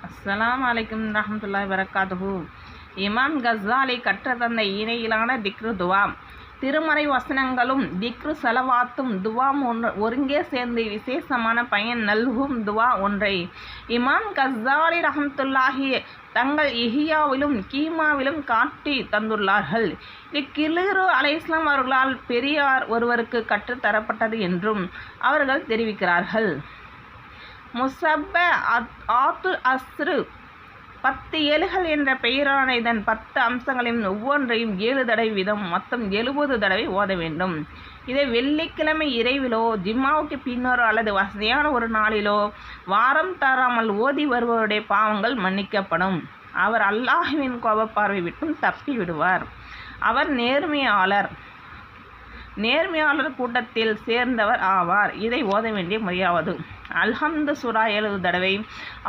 அஸ்ஸலாமு அலைக்கும் ரஹ்மத்துல்லாஹி வரகாத்துஹு. இமாம் கஸ்ஸாலி கற்றுத்தந்த இணையிலான திக்ரு துவா. திருமறை வசனங்களும் திக்ரு சலவாத்தும் துவாம் ஒருங்கே சேர்ந்து விசேஷமான பயன் நல்கும் துவா ஒன்றை இமாம் கஸ்ஸாலி ரஹ்மத்துல்லாஹி தங்கள் இஹ்யாவிலும் கீமாவிலும் காட்டி தந்துள்ளார்கள். இக்கிலிரு அலைஹிஸ்ஸலாம் அவர்களால் பெரியார் ஒருவருக்கு கற்றுத்தரப்பட்டது என்றும் அவர்கள் தெரிவிக்கிறார்கள். முஸப்ப ஆத்துல் அஸ்ரு 10 ஏழுகள் என்ற பெயரான இதன் 10 அம்சங்களையும் ஒவ்வொன்றையும் 7 தடவை வீதம் மொத்தம் 70 தடவை ஓத வேண்டும். இதை வெள்ளிக்கிழமை இரவிலோ ஜிம்மாவுக்கு பின்னரோ அல்லது வசதியான ஒரு நாளிலோ வாரம் தராமல் ஓதி வருபவருடைய பாவங்கள் மன்னிக்கப்படும். அவர் அல்லாஹ்வின் கோபப்பார்வை விட்டும் தப்பி விடுவார். அவர் நேர்மையாளர் கூட்டத்தில் சேர்ந்தவர் ஆவார். இதை ஓத வேண்டிய முறையாவது: அல்ஹம்து சூரா 7 தடவை,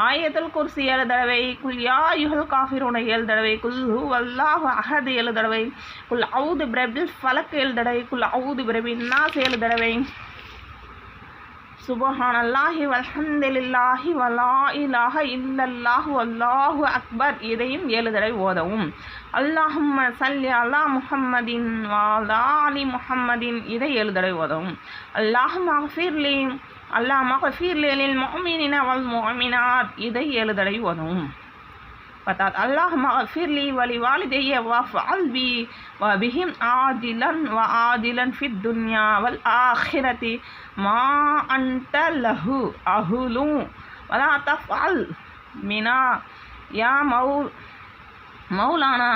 ஆயத்துல் குர்சி 7 தடவை, குல் யா அய்யுஹல் காஃபிரூன 7 தடவை, குல் ஹுவல்லாஹு அஹத் 7 தடவை, குல் அஊது பிரபில் ஃபலக் 7 தடவை, குல் அஊது பிரபின் நாஸ் 7 தடவை, சுபஹானல்லாஹி வல்ஹம்துலில்லாஹி வலா இலாஹ இல்லல்லாஹு வல்லாஹு அக்பர் இதையும் 7 தடவை ஓதவும். அல்லாஹும்ம ஸல்லி அலா முஹம்மதின் வஅலா ஆலி முஹம்மதின் இதை 7 தடவை ஓதவும். அல்லாஹும்ம அஃபிர்லி லில் முஃமினீன வல் முஃமினாத் இதை 7 தடவை ஓதவும். அல்லாஹும்ம அஃபிர்லி வலி வாலிதைய வஃஅல் பி வபிஹிம் ஆஜிலன் ஃபித் துன்யா வல் ஆখিরাতি மா அன்த லஹு அஹ்லு வலா தஃஅல் மினா யா மௌலானா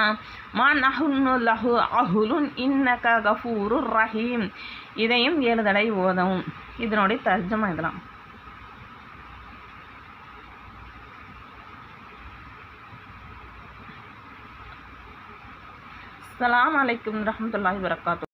மா நஹ்னு லஹு அஹ்லுன் இன்னக கஃபூருர் ரஹீம் இதையும் 7 தடவை ஓதவும். இதனுடைய தர்ஜமா இதெல்லாம். அஸ்ஸலாமு அலைக்கும் ரஹ்மத்துல்லாஹி வரகாத்துஹு.